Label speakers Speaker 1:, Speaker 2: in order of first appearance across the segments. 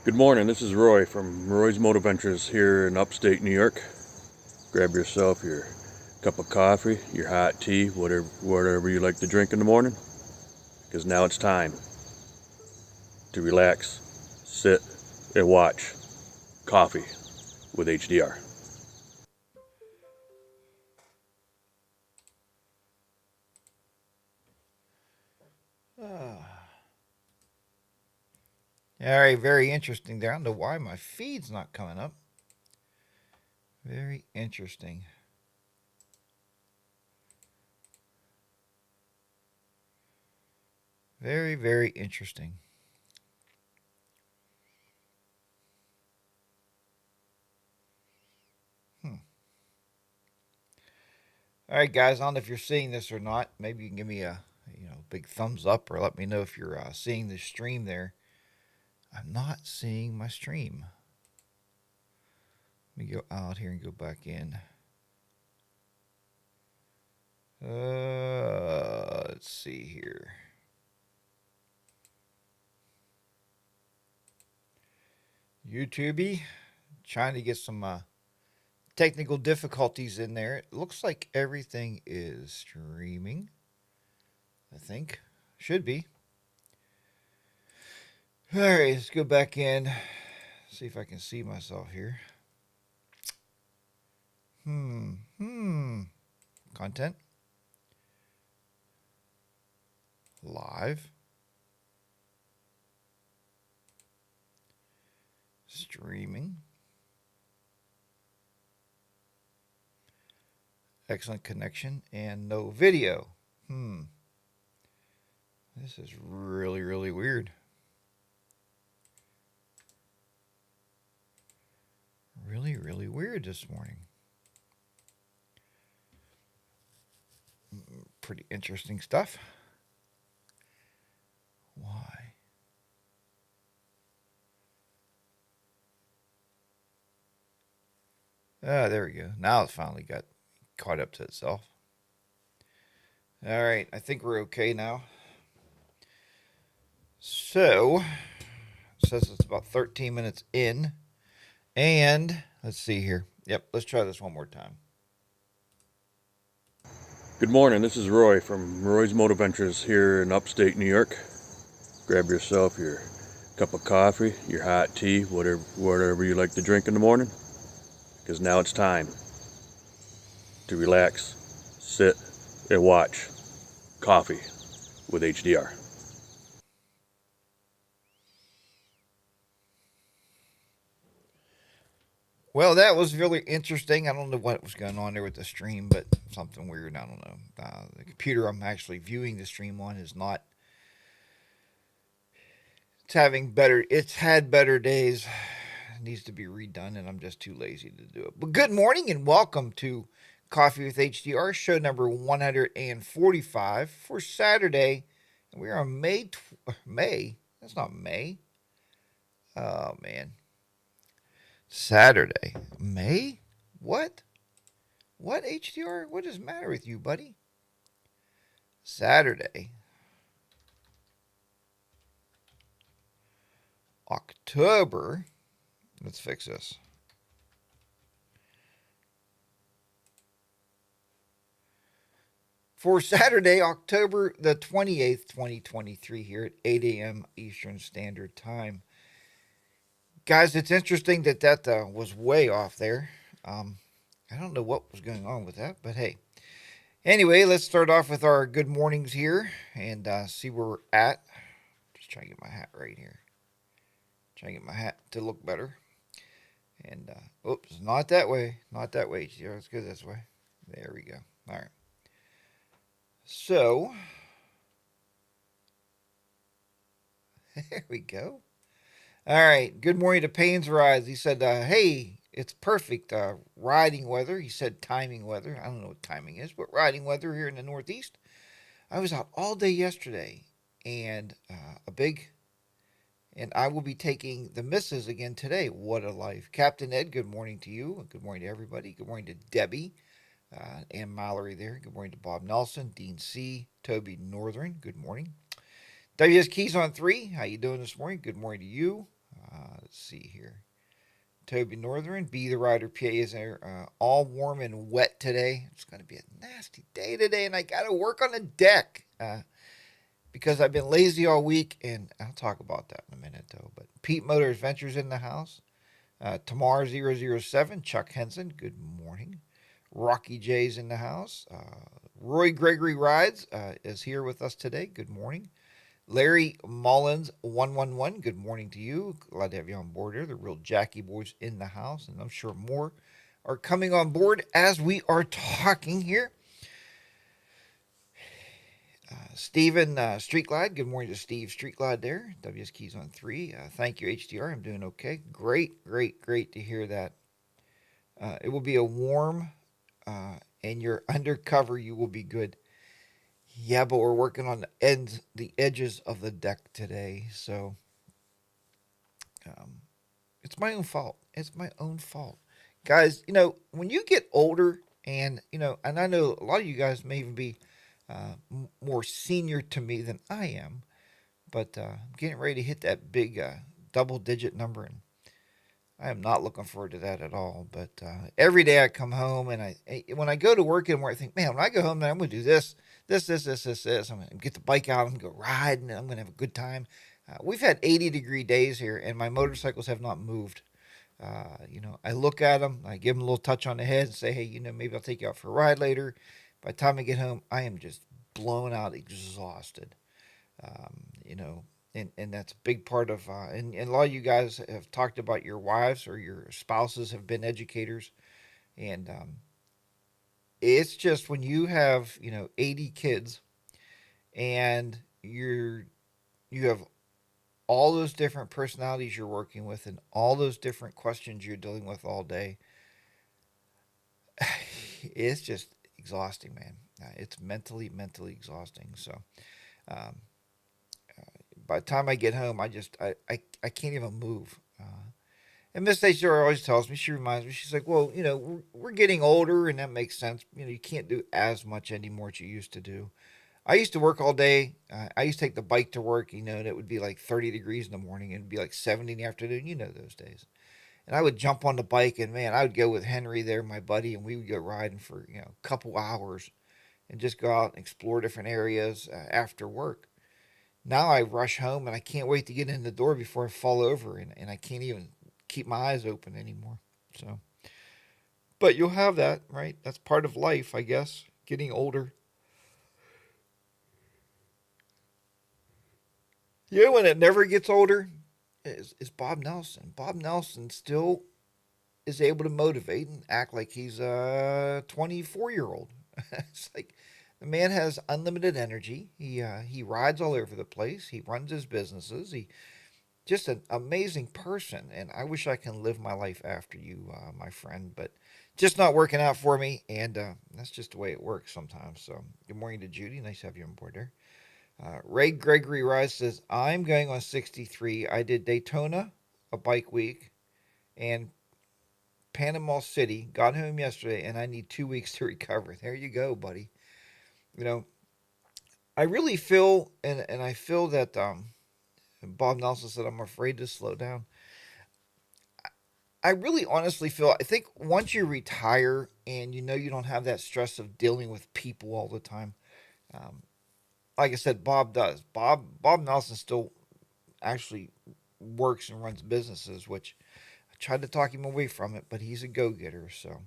Speaker 1: Good morning, this is Roy from Roy's Motor Ventures here in upstate New York. Grab yourself your cup of coffee, your hot tea, whatever you like to drink in the morning, because now it's time to relax, sit, and watch Coffee with HDR.
Speaker 2: All right, very interesting there. I don't know why my feed's not coming up. Very interesting. Very, very interesting. All right, guys. I don't know if you're seeing this or not. Maybe you can give me a big thumbs up or let me know if you're seeing the stream there. I'm not seeing my stream. Let me go out here and go back in. Let's see here. YouTube, trying to get some technical difficulties in there. It looks like everything is streaming. I think should be. All right, let's go back in. See if I can see myself here. Content. Live. Streaming. Excellent connection and no video. This is really, really weird. Really, really weird this morning. Pretty interesting stuff. Why? Ah, there we go. Now it's finally got caught up to itself. All right, I think we're okay now. So, it says it's about 13 minutes in. And let's see here. Yep, let's try this one more time.
Speaker 1: Good morning, this is Roy from Roy's Motor Ventures here in upstate New York. Grab yourself your cup of coffee, your hot tea, whatever you like to drink in the morning, because now it's time to relax, sit, and watch Coffee with HDR.
Speaker 2: Well, that was really interesting. I don't know what was going on there with the stream, but something weird. I don't know. The computer I'm actually viewing the stream on is not. It's having better. It's had better days. It needs to be redone, and I'm just too lazy to do it. But good morning and welcome to Coffee with HDR, show number 145 for Saturday. And we are on May. That's not May. Oh man. Saturday. May? What? What, HDR? What is the matter with you, buddy? Saturday. October. Let's fix this. For Saturday, October the 28th, 2023, here at 8 a.m. Eastern Standard Time. Guys, it's interesting that was way off there. I don't know what was going on with that, but hey. Anyway, let's start off with our good mornings here and see where we're at. Just trying to get my hat right here. Trying to get my hat to look better. And, oops, not that way. Not that way. Let's go this way. There we go. All right. So, there we go. All right. Good morning to Payne's Rise. He said, hey, it's perfect riding weather. He said timing weather. I don't know what timing is, but riding weather here in the Northeast. I was out all day yesterday and and I will be taking the missus again today. What a life. Captain Ed, good morning to you. Good morning to everybody. Good morning to Debbie and Mallory there. Good morning to Bob Nelson, Dean C., Toby Northern. Good morning. WS Keys on 3. How you doing this morning? Good morning to you. Let's see here. Toby Northern, Be the Rider PA is there. All warm and wet today. It's going to be a nasty day today, and I got to work on the deck because I've been lazy all week, and I'll talk about that in a minute, though. But Pete Motor Adventures in the house. Tamar007, Chuck Henson, good morning. Rocky J's in the house. Roy Gregory Rides is here with us today. Good morning. Larry Mullins 111, good morning to you. Glad to have you on board here. The real Jackie boys in the house, and I'm sure more are coming on board as we are talking here. Stephen Streetglide, good morning to Steve Streetglide there. WS Keys on 3. Thank you, HDR. I'm doing okay. Great to hear that. It will be a warm, and you're undercover. You will be good. Yeah, but we're working on the edges of the deck today, so it's my own fault. It's my own fault, guys. When you get older, and and I know a lot of you guys may even be more senior to me than I am, but I'm getting ready to hit that big double-digit number, and I am not looking forward to that at all. But every day I come home, and when I go to work anymore, I think, man, when I go home, I'm going to do this. I'm going to get the bike out. I'm going to go ride, and I'm going to have a good time. We've had 80-degree days here, and my motorcycles have not moved. I look at them, I give them a little touch on the head, and say, hey, maybe I'll take you out for a ride later. By the time I get home, I am just blown out, exhausted. And that's a big part of, and a lot of you guys have talked about your wives or your spouses have been educators. And it's just when you have, 80 kids and you have all those different personalities you're working with and all those different questions you're dealing with all day, it's just exhausting, man. It's mentally exhausting. So, um, by the time I get home, I can't even move. And Miss HR always tells me, she reminds me, she's like, well, we're getting older, and that makes sense. You can't do as much anymore as you used to do. I used to work all day. I used to take the bike to work, and it would be like 30 degrees in the morning, and it'd be like 70 in the afternoon. Those days. And I would jump on the bike, and man, I would go with Henry there, my buddy, and we would go riding for, a couple hours and just go out and explore different areas after work. Now I rush home and I can't wait to get in the door before I fall over, and I can't even keep my eyes open anymore. So, but you'll have that, right? That's part of life, I guess, getting older. When it never gets older is Bob Nelson. Bob Nelson still is able to motivate and act like he's a 24-year-old. It's like the man has unlimited energy. He rides all over the place. He runs his businesses. He just an amazing person, and I wish I can live my life after you, my friend, but just not working out for me, and that's just the way it works sometimes. So, good morning to Judy. Nice to have you on board there. Ray Gregory Rice says, I'm going on 63. I did Daytona, a bike week, and Panama City. Got home yesterday, and I need 2 weeks to recover. There you go, buddy. You know, I really feel, and I feel that Bob Nelson said, I'm afraid to slow down. I really honestly feel, I think once you retire and you don't have that stress of dealing with people all the time, um, like I said, Bob does. Bob Nelson still actually works and runs businesses, which I tried to talk him away from it, but he's a go getter. So,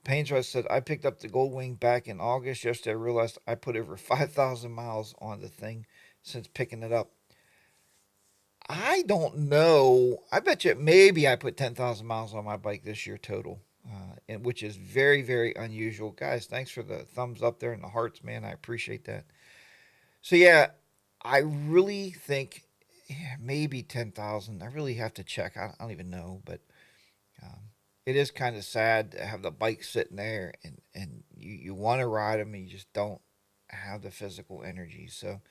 Speaker 2: Paine's said, I picked up the Gold Wing back in August. Yesterday, I realized I put over 5,000 miles on the thing since picking it up. I don't know. I bet you maybe I put 10,000 miles on my bike this year total, and which is very unusual. Guys, thanks for the thumbs up there and the hearts, man. I appreciate that. So yeah, I really think maybe 10,000. I really have to check. I don't even know, but um, it is kind of sad to have the bike sitting there and you want to ride them and you just don't have the physical energy. So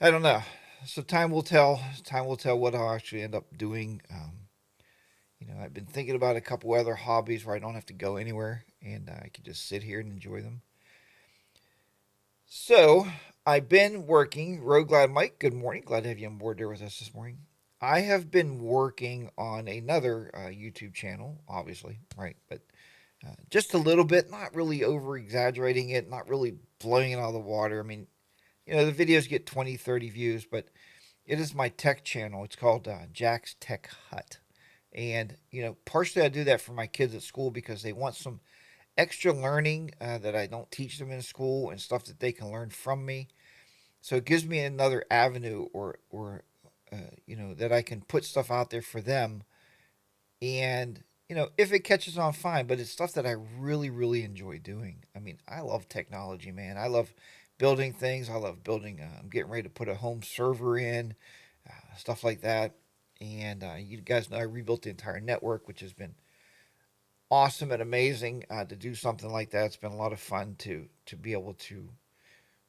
Speaker 2: I don't know. So time will tell. Time will tell what I'll actually end up doing. I've been thinking about a couple other hobbies where I don't have to go anywhere and I can just sit here and enjoy them. So I've been working. Road Glad Mike, good morning. Glad to have you on board there with us this morning. I have been working on another YouTube channel, obviously, right? But just a little bit, not really over exaggerating it, not really blowing it out of the water. I mean, the videos get 20, 30 views, but it is my tech channel. It's called Jack's Tech Hut. And, partially I do that for my kids at school because they want some extra learning that I don't teach them in school and stuff that they can learn from me. So it gives me another avenue that I can put stuff out there for them. And, if it catches on, fine. But it's stuff that I really, really enjoy doing. I mean, I love technology, man. I love building things. I love building. I'm getting ready to put a home server in, stuff like that. And you guys know I rebuilt the entire network, which has been awesome and amazing to do something like that. It's been a lot of fun to be able to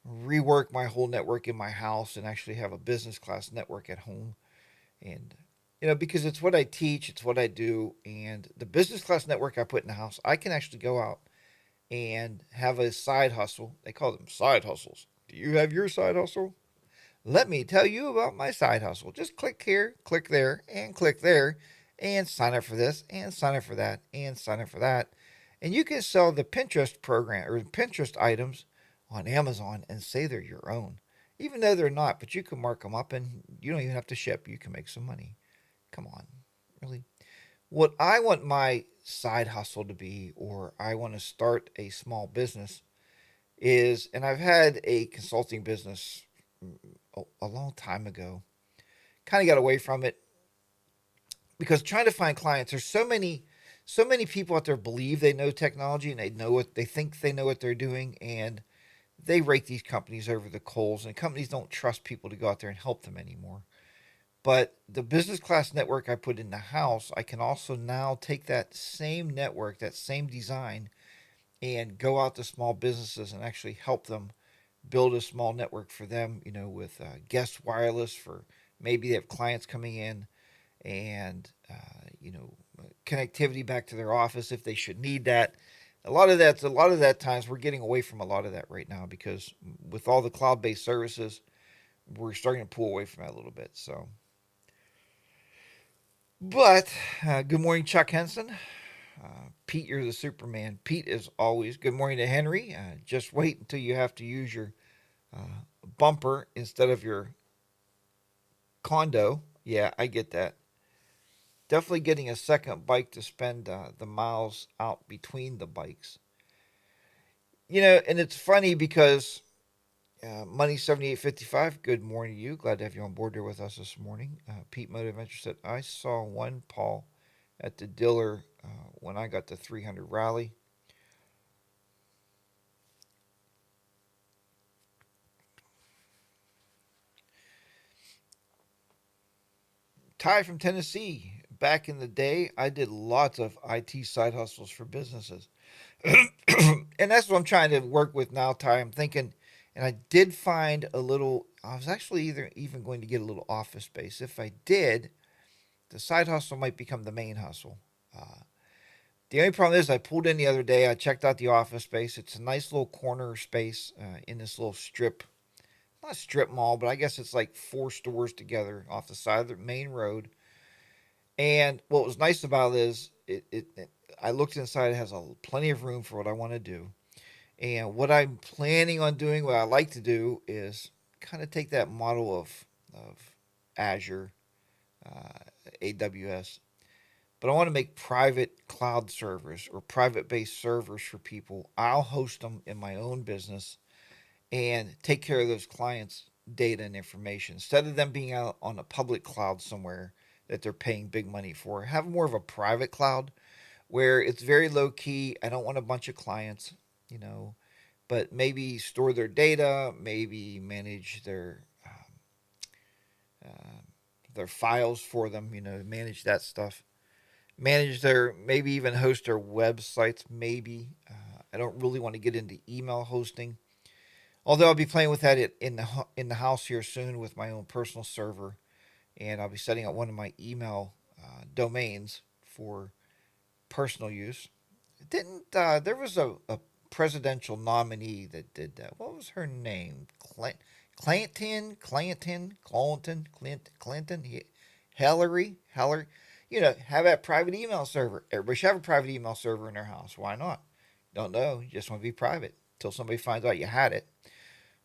Speaker 2: rework my whole network in my house and actually have a business class network at home. And because it's what I teach, it's what I do, and the business class network I put in the house, I can actually go out and have a side hustle. They call them side hustles. Do you have your side hustle? Let me tell you about my side hustle. Just click here, click there, and sign up for this, and sign up for that, and sign up for that. And you can sell the Pinterest program or Pinterest items on Amazon and say they're your own. Even though they're not, but you can mark them up and you don't even have to ship. You can make some money. Come on, really. What I want my side hustle to be, or I want to start a small business, is, and I've had a consulting business a long time ago. Kind of got away from it because trying to find clients, there's so many people out there believe they know technology and they think they know what they're doing, and they rake these companies over the coals, and companies don't trust people to go out there and help them anymore. But the business class network I put in the house, I can also now take that same network, that same design, and go out to small businesses and actually help them build a small network for them, with guest wireless for maybe they have clients coming in and, connectivity back to their office if they should need that. A lot of that times we're getting away from a lot of that right now because with all the cloud based services, we're starting to pull away from that a little bit. So, but good morning, Chuck Henson. Pete, you're the Superman. Pete is always good morning to Henry. Just wait until you have to use your bumper instead of your condo. Yeah, I get that. Definitely getting a second bike to spend the miles out between the bikes. And it's funny because Money 7855, good morning to you. Glad to have you on board there with us this morning. Pete Motive Adventure said, I saw one Paul at the dealer when I got the 300 rally. Ty from Tennessee. Back in the day, I did lots of IT side hustles for businesses. And that's what I'm trying to work with now, Ty. I'm thinking, and I did find a little, I was actually either even going to get a little office space. If I did, the side hustle might become the main hustle. Uh, the only problem is, I pulled in the other day, I checked out the office space. It's a nice little corner space in this little strip, not strip mall, but I guess it's like four stores together off the side of the main road. And what was nice about it is I looked inside. It has plenty of room for what I want to do. And what I'm planning on doing, what I like to do, is kind of take that model of Azure, uh, AWS, but I want to make private cloud servers or private based servers for people. I'll host them in my own business and take care of those clients' data and information instead of them being out on a public cloud somewhere that they're paying big money for. Have more of a private cloud where it's very low key. I don't want a bunch of clients, you know, but maybe store their data, maybe manage their files for them, manage that stuff. Manage maybe even host their websites, maybe. I don't really want to get into email hosting. Although I'll be playing with that in the house here soon with my own personal server, and I'll be setting up one of my email domains for personal use. Didn't there was a presidential nominee that did that? What was her name? Clinton. Clinton. Hellery. Have that private email server. Everybody should have a private email server in their house. Why not? Don't know. You just want to be private until somebody finds out you had it.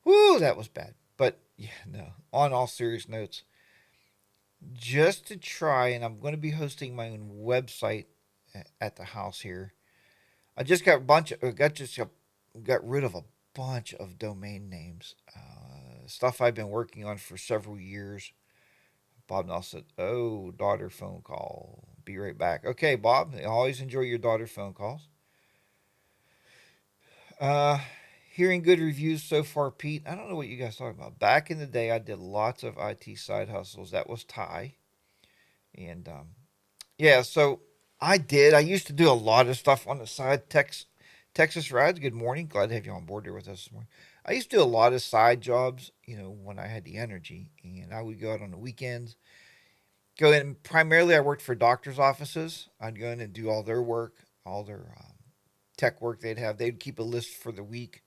Speaker 2: Woo, that was bad. But yeah, no. On all serious notes, just to try, and I'm going to be hosting my own website at the house here. I just got a bunch. Got rid of a bunch of domain names. Stuff I've been working on for several years. Bob Nelson said, "Oh, daughter phone call. Be right back." Okay, Bob. I always enjoy your daughter phone calls. Uh, Hearing good reviews so far, Pete. I don't know what you guys talking about. Back in the day, I did lots of IT side hustles. That was Ty, and yeah. So I did. I used to do a lot of stuff on the side. Texas Rides. Good morning. Glad to have you on board here with us this morning. I used to do a lot of side jobs. When I had the energy, and I would go out on the weekends. Go in. Primarily, I worked for doctors' offices. I'd go in and do all their work, all their tech work they'd have. They'd keep a list for the week,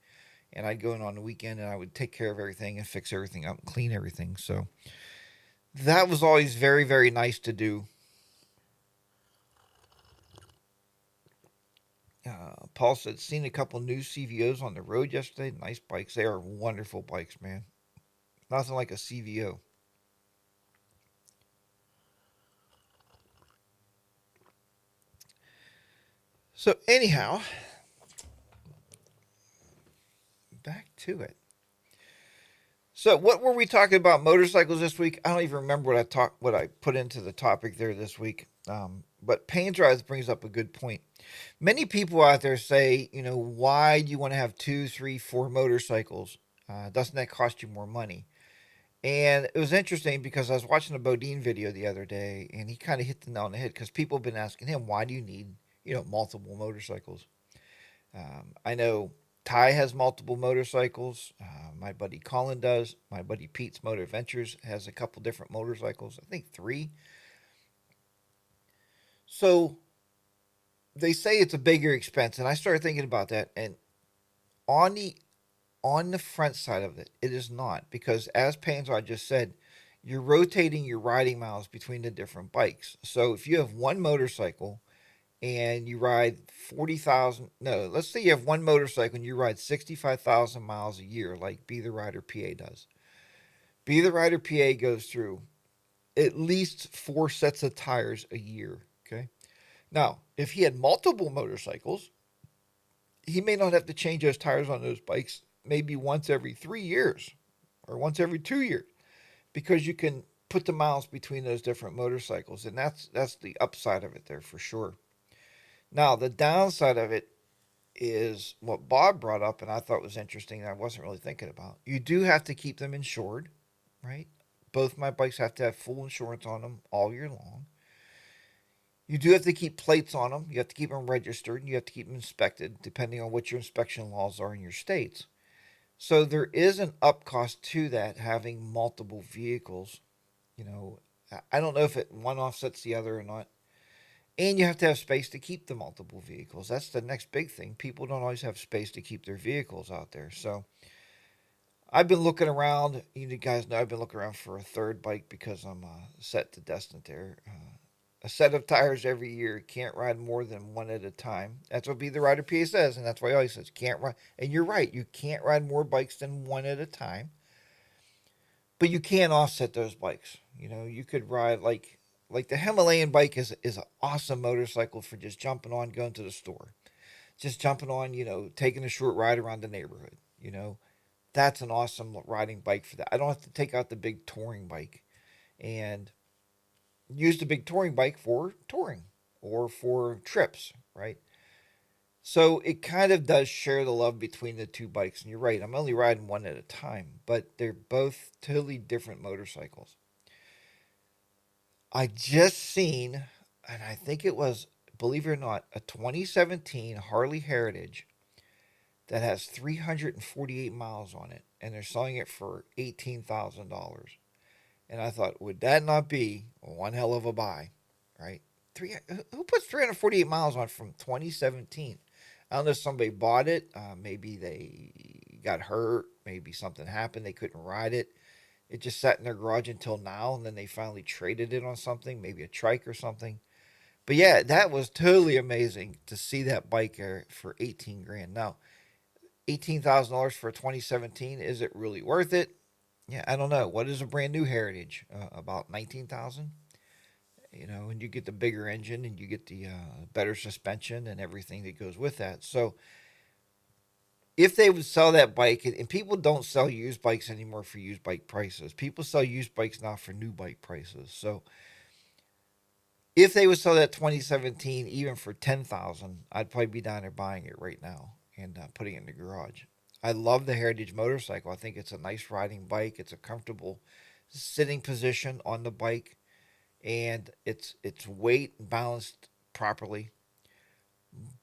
Speaker 2: and I'd go in on the weekend and I would take care of everything and fix everything up and clean everything. So that was always very, very nice to do. Paul said, seen a couple new CVOs on the road yesterday. Nice bikes. They are wonderful bikes, man. Nothing like a CVO. So, anyhow, back to it. So, what were we talking about motorcycles this week? I don't even remember what I put into the topic there this week. But Payne's Rise brings up a good point. Many people out there say, why do you want to have two, three, four motorcycles? Doesn't that cost you more money? And it was interesting because I was watching a Bodine video the other day, and he kind of hit the nail on the head because people have been asking him, why do you need, multiple motorcycles? I know Ty has multiple motorcycles. My buddy Colin does. My buddy Pete's Motor Adventures has a couple different motorcycles. I think three. So they say it's a bigger expense, and I started thinking about that. And on the on the front side of it, it is not because, as Panzer just said, you're rotating your riding miles between the different bikes. So if you have one motorcycle and you ride 40,000, no, let's say you have one motorcycle and you ride 65,000 miles a year, like Be the Rider PA does. Be the Rider PA goes through at least four sets of tires a year. Okay. Now, if he had multiple motorcycles, he may not have to change those tires on those bikes maybe once every 3 years or once every 2 years because you can put the miles between those different motorcycles, and that's the upside of it there for sure. Now, the downside of it is what Bob brought up, and I thought was interesting. And I wasn't really thinking about. You do have to keep them insured, right? Both my bikes have to have full insurance on them all year long. You do have to keep plates on them. You have to keep them registered. And you have to keep them inspected, depending on what your inspection laws are in your states. So there is an up cost to that having multiple vehicles. You know, I don't know if one offsets the other or not. And you have to have space to keep the multiple vehicles. That's the next big thing. People don't always have space to keep their vehicles out there. So I've been looking around. You guys know I've been looking around for a third bike because I'm set to destined there. A set of tires every year. Can't ride more than one at a time. That's what Be the Rider PA says, and that's why he always says can't ride. And you're right. You can't ride more bikes than one at a time. But you can offset those bikes. You could ride like the Himalayan bike is an awesome motorcycle for just jumping on, going to the store, just jumping on, taking a short ride around the neighborhood. That's an awesome riding bike for that. I don't have to take out the big touring bike and use the big touring bike for touring or for trips, right? So it kind of does share the love between the two bikes. And you're right, I'm only riding one at a time, but they're both totally different motorcycles. I just seen, and I think it was, believe it or not, a 2017 Harley Heritage that has 348 miles on it, and they're selling it for $18,000. And I thought, would that not be one hell of a buy, right? Who puts 348 miles on from 2017? I don't know if somebody bought it. Maybe they got hurt. Maybe something happened. They couldn't ride it. It just sat in their garage until now, and then they finally traded it on something, maybe a trike or something. But yeah, that was totally amazing to see that bike for 18 grand. Now, $18,000 for a 2017, is it really worth it? Yeah, I don't know. What is a brand new Heritage? About 19,000. And you get the bigger engine and you get the better suspension and everything that goes with that. So if they would sell that bike, and people don't sell used bikes anymore for used bike prices, people sell used bikes now for new bike prices. So if they would sell that 2017 even for 10,000, I'd probably be down there buying it right now and putting it in the garage. I love the Heritage motorcycle. I think it's a nice riding bike. It's a comfortable sitting position on the bike, and it's weight balanced properly.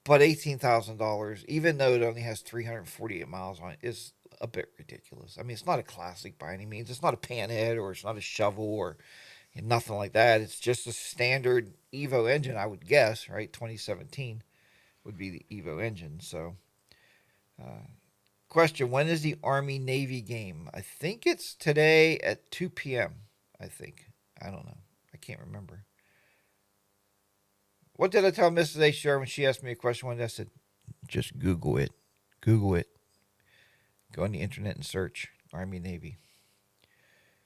Speaker 2: But $18,000, even though it only has 348 miles on it, is a bit ridiculous. I mean, it's not a classic by any means. It's not a panhead or it's not a shovel or nothing like that. It's just a standard Evo engine, I would guess, right? 2017 would be the Evo engine. So, uh, question: when is the Army Navy game? I think it's today at 2 p.m. I think. I don't know. I can't remember. What did I tell Mrs. HR when she asked me a question one day? I said, just Google it. Google it. Go on the internet and search Army Navy.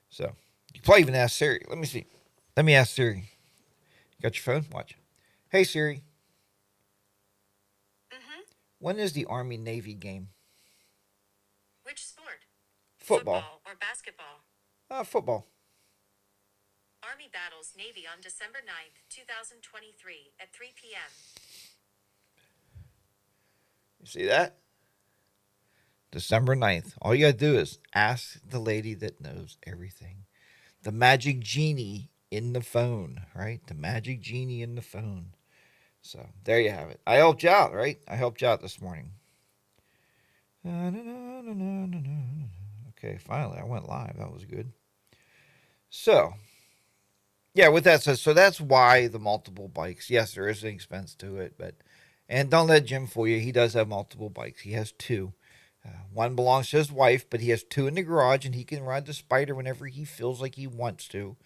Speaker 2: So you probably even ask Siri. Let me see. Let me ask Siri. Got your phone? Watch. Hey Siri.
Speaker 3: Mm-hmm.
Speaker 2: When is the Army Navy game?
Speaker 3: Which sport?
Speaker 2: Football.
Speaker 3: Football or basketball?
Speaker 2: Football.
Speaker 3: Army battles Navy on December 9th, 2023 at 3 p.m.
Speaker 2: You see that? December 9th. All you got to do is ask the lady that knows everything. The magic genie in the phone, right? The magic genie in the phone. So there you have it. I helped you out, right? I helped you out this morning. Okay, finally I went live. That was good. So, yeah, with that said, so that's why the multiple bikes. Yes, there is an expense to it, and don't let Jim fool you. He does have multiple bikes. He has two. One belongs to his wife, but he has two in the garage, and he can ride the Spider whenever he feels like he wants to.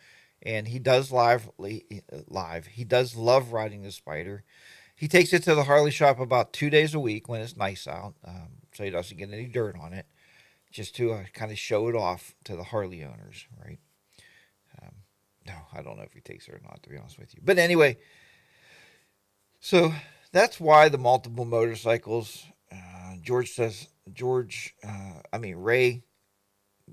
Speaker 2: And he does live. He does love riding the Spider. He takes it to the Harley shop about 2 days a week when it's nice out, so he doesn't get any dirt on it, just to kind of show it off to the Harley owners, right? Um, no, I don't know if he takes it or not, to be honest with you. But anyway, so that's why the multiple motorcycles. Ray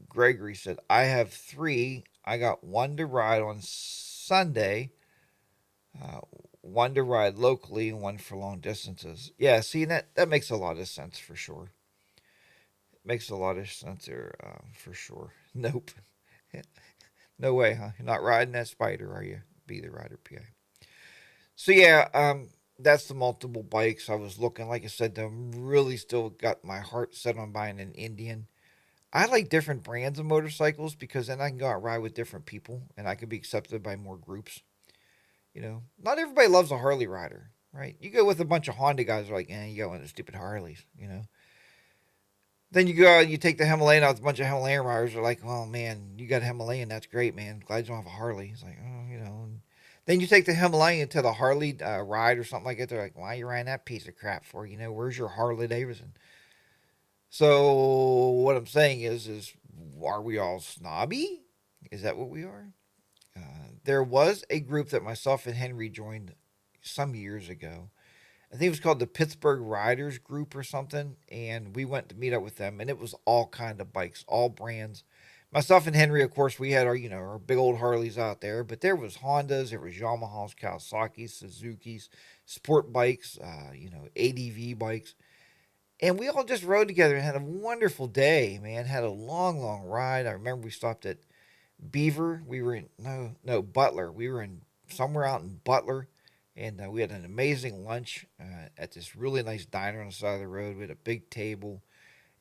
Speaker 2: Gregory said, I have three. I got one to ride on Sunday, uh, one to ride locally, and one for long distances. Yeah, see, that makes a lot of sense for sure. Makes a lot of sense there for sure. Nope. No way, huh? You're not riding that Spider, are you? Be the Rider PA. So yeah, that's the multiple bikes. I was looking, like I said, I'm really still got my heart set on buying an Indian. I like different brands of motorcycles because then I can go out and ride with different people and I can be accepted by more groups. Not everybody loves a Harley rider, right? You go with a bunch of Honda guys who are like, you got one of the stupid Harleys. Then you go out and you take the Himalayan out with a bunch of Himalayan riders are like, oh man, you got a Himalayan, that's great, man. Glad you don't have a Harley. It's like, oh. And then you take the Himalayan to the Harley ride or something like that. They're like, why are you riding that piece of crap for? Where's your Harley Davidson? So what I'm saying is are we all snobby? Is that what we are? There was a group that myself and Henry joined some years ago. I think it was called the Pittsburgh Riders Group or something, and we went to meet up with them, and it was all kind of bikes, all brands. Myself and Henry, of course, we had our big old Harleys out there, but there was Hondas, there was Yamahas, Kawasaki's, Suzuki's, sport bikes, ADV bikes, and we all just rode together and had a wonderful day, man. Had a long, long ride. I remember we stopped at Beaver. We were in no Butler. We were in somewhere out in Butler, and we had an amazing lunch at this really nice diner on the side of the road. We had a big table,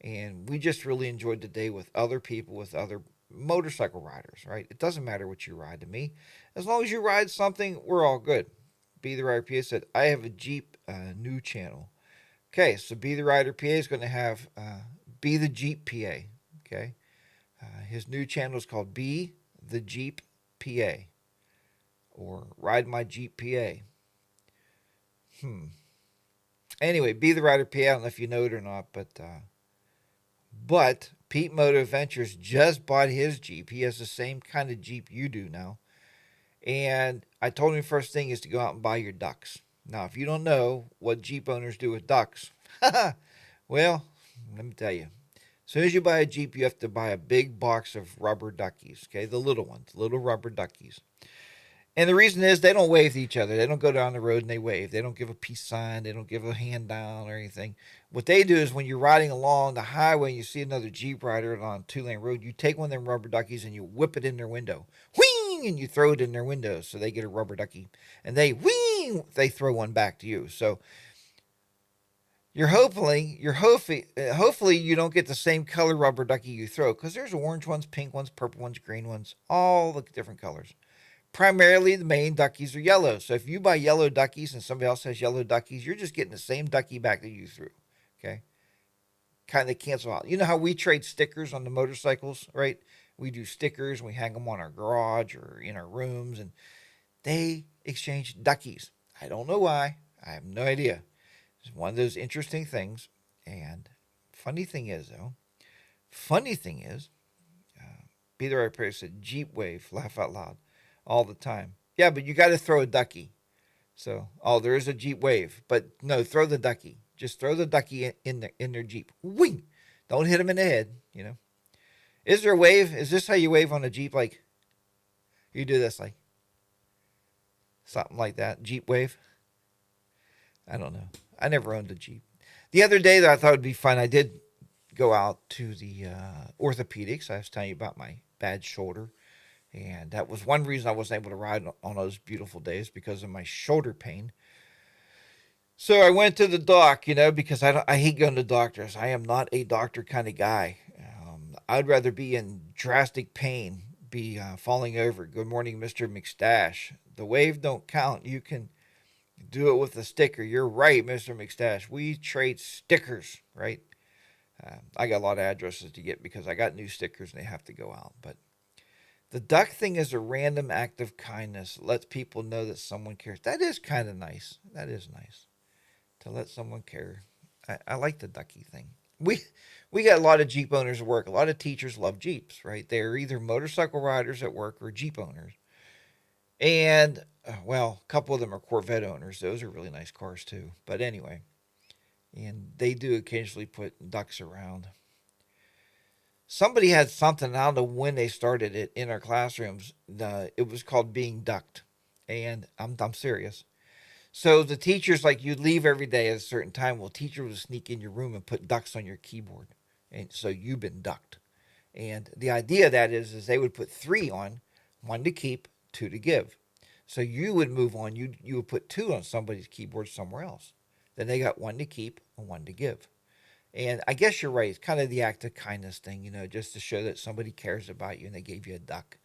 Speaker 2: and we just really enjoyed the day with other people, with other motorcycle riders. Right? It doesn't matter what you ride to me, as long as you ride something, we're all good. Be the Rider PA said, I have a Jeep new channel. Okay, so Be the Rider PA is going to have Be the Jeep PA. Okay, His new channel is called Be the Jeep PA or Ride My Jeep PA. Anyway, Be the Rider PA. I don't know if you know it or not, but Pete Moto Adventures just bought his Jeep. He has the same kind of Jeep you do now. And I told him first thing is to go out and buy your ducks. Now, if you don't know what Jeep owners do with ducks, well, let me tell you. As soon as you buy a Jeep, you have to buy a big box of rubber duckies, okay? The little ones, little rubber duckies. And the reason is they don't wave to each other. They don't go down the road and they wave. They don't give a peace sign. They don't give a hand down or anything. What they do is when you're riding along the highway and you see another Jeep rider on a 2-lane road, you take one of them rubber duckies and you whip it in their window. Whing! And you throw it in their window so they get a rubber ducky. And they whing! They throw one back to you. So hopefully you don't get the same color rubber ducky you throw, because there's orange ones, pink ones, purple ones, green ones, all the different colors. Primarily, the main duckies are yellow. So if you buy yellow duckies and somebody else has yellow duckies, you're just getting the same ducky back that you threw. Okay? Kind of cancel out. You know how we trade stickers on the motorcycles, right? We do stickers and we hang them on our garage or in our rooms, and they exchange duckies. I don't know why. I have no idea. It's one of those interesting things. And funny thing is, Be the Right Person said, Jeep wave, laugh out loud all the time. Yeah, but you got to throw a ducky. So, there is a Jeep wave, but no, throw the ducky. Just throw the ducky in their Jeep. Wing! Don't hit them in the head, Is there a wave? Is this how you wave on a Jeep? Like, you do this, like, something like that. Jeep wave? I don't know. I never owned a Jeep. The other day that I thought would be fun, I did go out to the orthopedics. I was telling you about my bad shoulder. And that was one reason I wasn't able to ride on those beautiful days, because of my shoulder pain. So I went to the doc, because I hate going to doctors. I am not a doctor kind of guy. I'd rather be in drastic pain, be falling over. Good morning, Mr. McStash. The wave don't count. You can do it with a sticker. You're right, Mr. McStash. We trade stickers, right? I got a lot of addresses to get because I got new stickers and they have to go out. But the duck thing is a random act of kindness. It lets people know that someone cares. That is kind of nice. That is nice to let someone care. I like the ducky thing. We got a lot of Jeep owners at work. A lot of teachers love Jeeps, right? They're either motorcycle riders at work or Jeep owners. And, a couple of them are Corvette owners. Those are really nice cars too. But anyway, and they do occasionally put ducks around. Somebody had something, I don't know when they started it in our classrooms. It was called being ducked. And I'm serious. So the teachers, like, you'd leave every day at a certain time. Well, teacher would sneak in your room and put ducks on your keyboard. And so you've been ducked. And the idea of that is they would put 3 on, 1 to keep, 2 to give. So you would move on. You would put 2 on somebody's keyboard somewhere else. Then they got 1 to keep and 1 to give. And I guess you're right. It's kind of the act of kindness thing, just to show that somebody cares about you and they gave you a duck.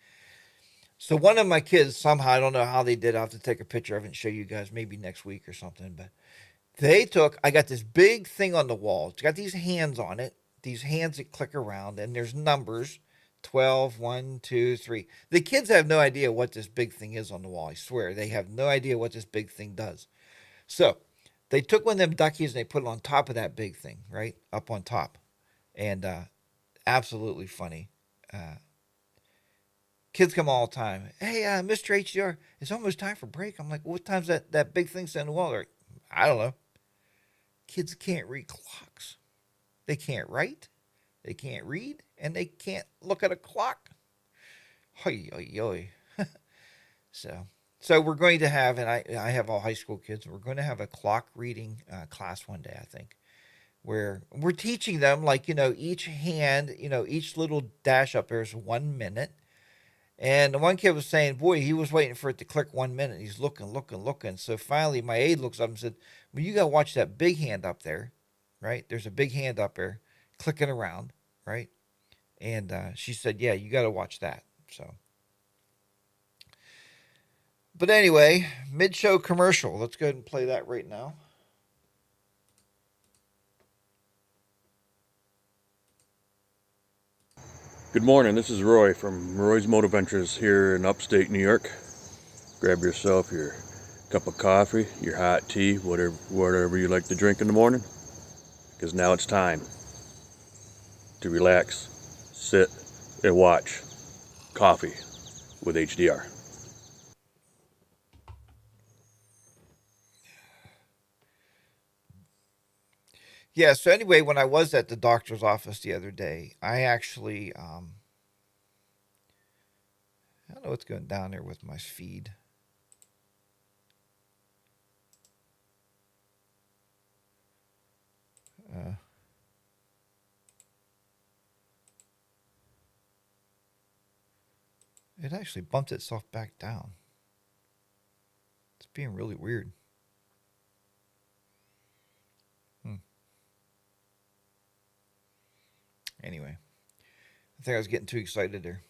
Speaker 2: So one of my kids, somehow, I don't know how they did. I'll have to take a picture of it and show you guys maybe next week or something. But I got this big thing on the wall. It's got these hands on it, these hands that click around, and there's numbers, 12, 1, 2, 3. The kids have no idea what this big thing is on the wall. I swear. They have no idea what this big thing does. So they took one of them duckies and they put it on top of that big thing, right? Up on top. And absolutely funny. Kids come all the time. Hey, Mr. HDR, it's almost time for break. I'm like, what time's that big thing on the wall? They're like, I don't know. Kids can't read clocks. They can't write. They can't read. And they can't look at a clock. Hoi, hoi, hoi. So we're going to have, and I have all high school kids, we're going to have a clock reading class one day, I think, where we're teaching them, like, each hand, each little dash up there is 1 minute. And the one kid was saying, boy, he was waiting for it to click 1 minute. He's looking. So finally, my aide looks up and said, well, you got to watch that big hand up there, right? There's a big hand up there clicking around, right? And she said, yeah, you got to watch that. So, but anyway, mid-show commercial. Let's go ahead and play that right now.
Speaker 1: Good morning, this is Roy from Roy's Motor Ventures here in upstate New York. Grab yourself your cup of coffee, your hot tea, whatever you like to drink in the morning, because now it's time to relax, sit, and watch Coffee with HDR.
Speaker 2: Yeah, so anyway, when I was at the doctor's office the other day, I actually, I don't know what's going down there with my feed. Uh, it actually bumped itself back down. It's being really weird. Hmm. Anyway, I think I was getting too excited there.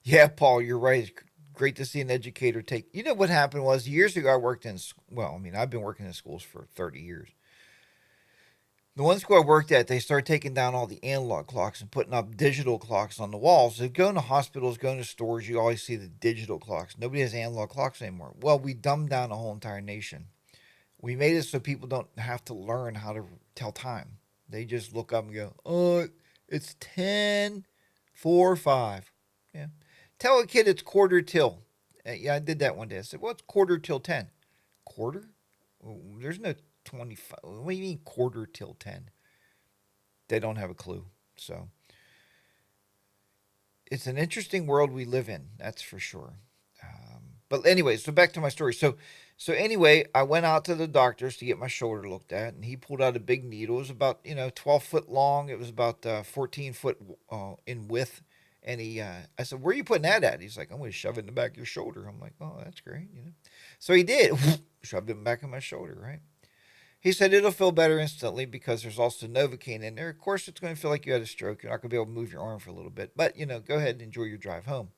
Speaker 2: Yeah, Paul, you're right. It's great to see an educator take. You know what happened was years ago I worked in. Well, I mean, I've been working in schools for 30 years. The one school I worked at, they started taking down all the analog clocks and putting up digital clocks on the walls. So going to hospitals, going to stores, you always see the digital clocks. Nobody has analog clocks anymore. Well, we dumbed down a whole entire nation. We made it so people don't have to learn how to tell time. They just look up and go, "Oh, it's 10, 4, 5." Yeah. Tell a kid it's quarter till. Yeah, I did that one day. I said, "What's quarter till 10?" Quarter? There's no 25. What do you mean quarter till 10? They don't have a clue. So it's an interesting world we live in. That's for sure. But anyway, so back to my story. So anyway, I went out to the doctor's to get my shoulder looked at, and he pulled out a big needle. It was about 12 foot long. It was about 14 foot in width. And I said, "Where are you putting that at?" He's like, "I'm going to shove it in the back of your shoulder." I'm like, "Oh, that's great." So he did, shoved it in the back of my shoulder, right? He said it'll feel better instantly because there's also Novocaine in there. Of course, it's going to feel like you had a stroke. You're not going to be able to move your arm for a little bit, but go ahead and enjoy your drive home.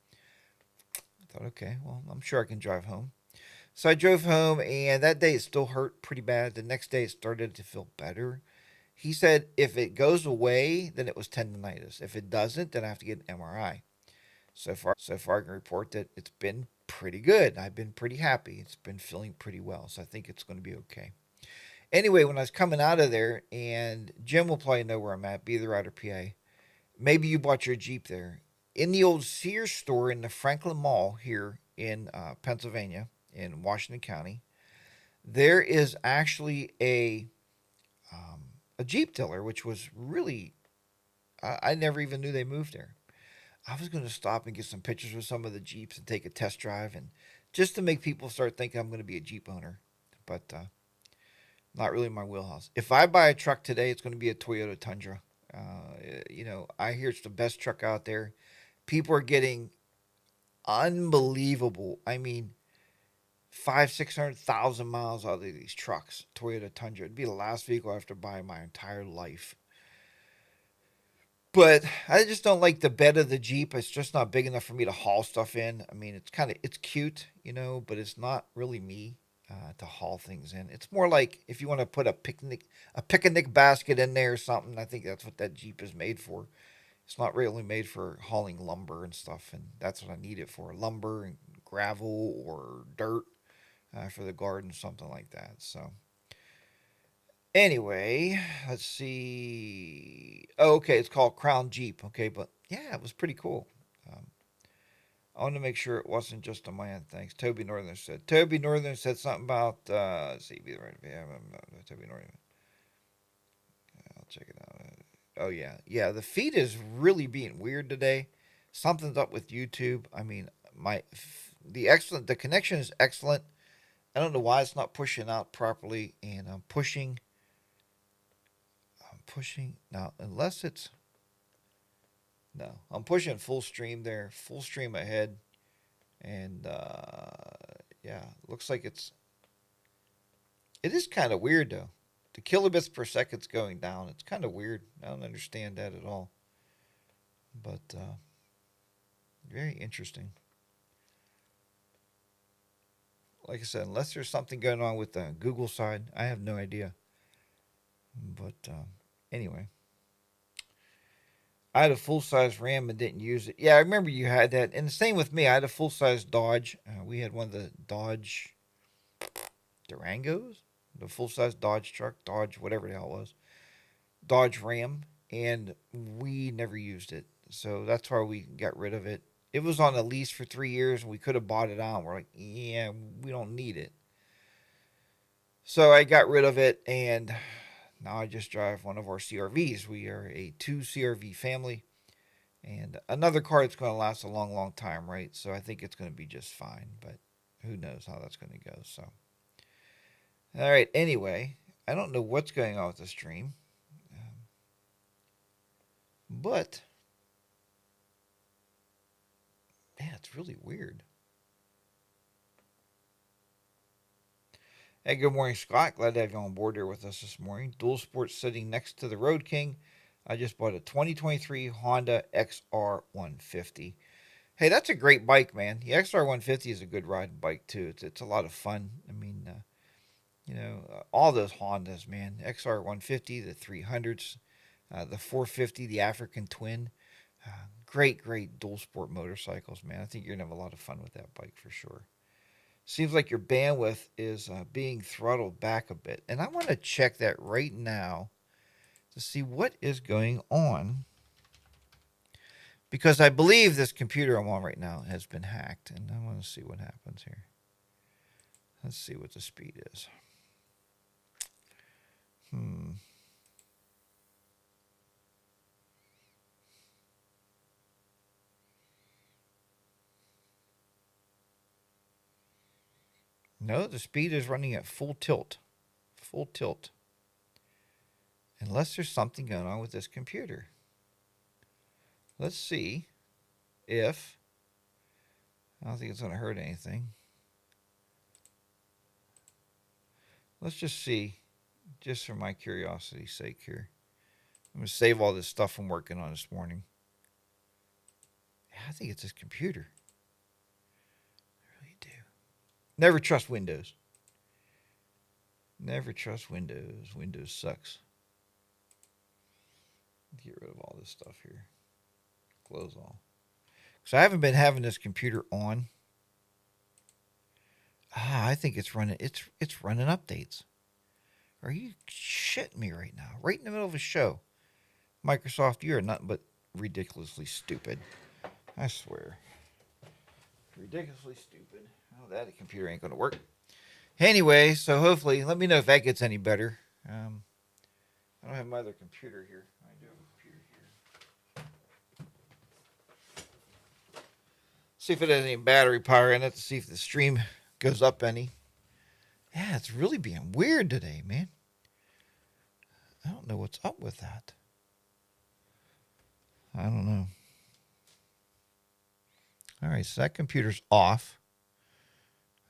Speaker 2: I thought, okay, well, I'm sure I can drive home. So I drove home, and that day it still hurt pretty bad. The next day it started to feel better. He said if it goes away, then it was tendonitis. If it doesn't, then I have to get an MRI. So far, I can report that it's been pretty good. I've been pretty happy. It's been feeling pretty well, so I think it's going to be okay. Anyway, when I was coming out of there, and Jim will probably know where I'm at, be either out or PA. Maybe you bought your Jeep there. In the old Sears store in the Franklin Mall here in Pennsylvania, in Washington County, there is actually a Jeep dealer, which was really I never even knew they moved there. I was going to stop and get some pictures with some of the Jeeps and take a test drive, and just to make people start thinking I'm going to be a Jeep owner, but not really my wheelhouse. If I buy a truck today, it's going to be a Toyota Tundra. I hear it's the best truck out there. People are getting unbelievable. I mean, 600,000 miles out of these trucks. Toyota Tundra. It'd be the last vehicle I have to buy in my entire life. But I just don't like the bed of the Jeep. It's just not big enough for me to haul stuff in. I mean, it's cute, but it's not really me to haul things in. It's more like if you want to put a picnic basket in there or something. I think that's what that Jeep is made for. It's not really made for hauling lumber and stuff, and that's what I need it for: lumber and gravel or dirt for the garden, something like that. So anyway, let's see. Oh, okay, it's called Crown Jeep. Okay, but yeah, it was pretty cool. Um, I wanted to make sure it wasn't just on my end. Thanks. Toby Northern said something about, let's see, be the right, yeah, Toby Northern. I'll check it out. Oh, yeah. Yeah, the feed is really being weird today. Something's up with YouTube. I mean, the connection is excellent. I don't know why it's not pushing out properly, and I'm pushing now, unless it's no, I'm pushing full stream there, full stream ahead, and yeah, looks like it is kind of weird though. The kilobits per second's going down. It's kind of weird. I don't understand that at all, but very interesting. Like I said, unless there's something going on with the Google side, I have no idea. But anyway, I had a full-size Ram and didn't use it. Yeah, I remember you had that. And the same with me. I had a full-size Dodge. We had one of the Dodge Durangos, the full-size Dodge truck, Dodge whatever the hell it was, Dodge Ram, and we never used it. So that's why we got rid of it. It was on a lease for 3 years, and we could have bought it out. We're like, yeah, we don't need it. So I got rid of it, and now I just drive one of our CRVs. We are a 2 CRV family, and another car that's going to last a long, long time, right? So I think it's going to be just fine, but who knows how that's going to go. So, all right. Anyway, I don't know what's going on with the stream, but yeah, it's really weird. Hey, good morning, Scott. Glad to have you on board here with us this morning. Dual Sports sitting next to the Road King. I just bought a 2023 Honda XR150. Hey, that's a great bike, man. The XR150 is a good riding bike too. It's a lot of fun. I mean, all those Hondas, man. XR150, the 300s, the 450, the African Twin. Great dual sport motorcycles, man. I think you're gonna have a lot of fun with that bike for sure. Seems like your bandwidth is being throttled back a bit. And I want to check that right now to see what is going on. Because I believe this computer I'm on right now has been hacked. And I want to see what happens here. Let's see what the speed is. No, the speed is running at full tilt. Full tilt. Unless there's something going on with this computer. Let's see if... I don't think it's going to hurt anything. Let's just see, just for my curiosity's sake here. I'm going to save all this stuff I'm working on this morning. Yeah, I think it's this computer. I really do. Never trust Windows. Never trust Windows. Windows sucks. Get rid of all this stuff here. Close all. So I haven't been having this computer on. I think it's running. It's running updates. Are you shitting me right now? Right in the middle of a show. Microsoft, you are nothing but ridiculously stupid. I swear. Ridiculously stupid. Oh, that computer ain't going to work. Anyway, so hopefully, let me know if that gets any better. I don't have my other computer here. I do have a computer here. See if it has any battery power in it to see if the stream goes up any. Yeah, it's really being weird today, man. I don't know what's up with that. I don't know. All right, so that computer's off.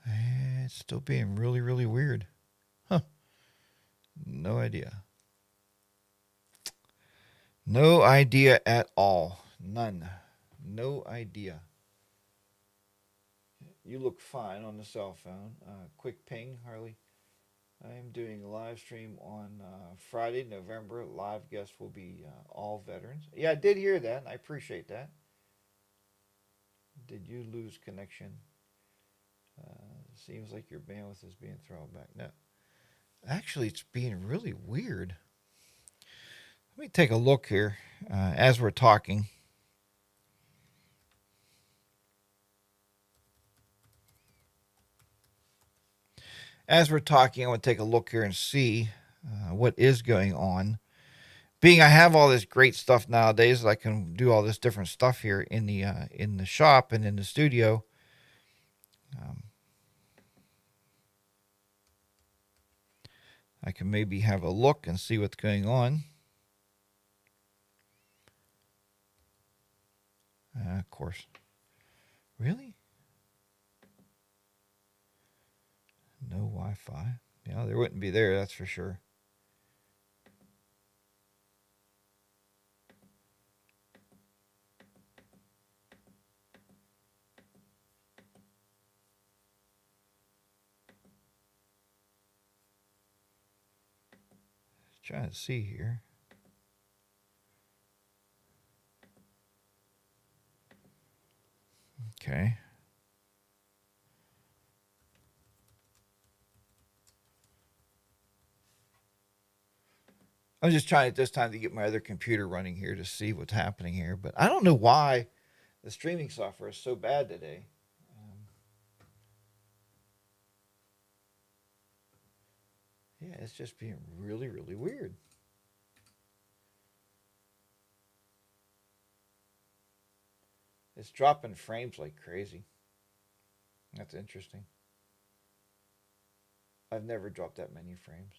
Speaker 2: It's still being really, really weird. Huh. No idea. No idea at all. None. No idea. You look fine on the cell phone. Quick ping, Harley. I am doing a live stream on Friday, November. Live guests will be all veterans. Yeah, I did hear that. I appreciate that. Did you lose connection? Seems like your bandwidth is being thrown back. No. Actually, it's being really weird. Let me take a look here as we're talking. As we're talking, I want to take a look here and see what is going on. Being I have all this great stuff nowadays, I can do all this different stuff here in the shop and in the studio. I can maybe have a look and see what's going on. Of course. Really? No Wi-Fi. Yeah, there wouldn't be there, that's for sure. Trying to see here. Okay. I'm just trying at this time to get my other computer running here to see what's happening here, but I don't know why the streaming software is so bad today. Yeah, it's just being really, really weird. It's dropping frames like crazy. That's interesting. I've never dropped that many frames.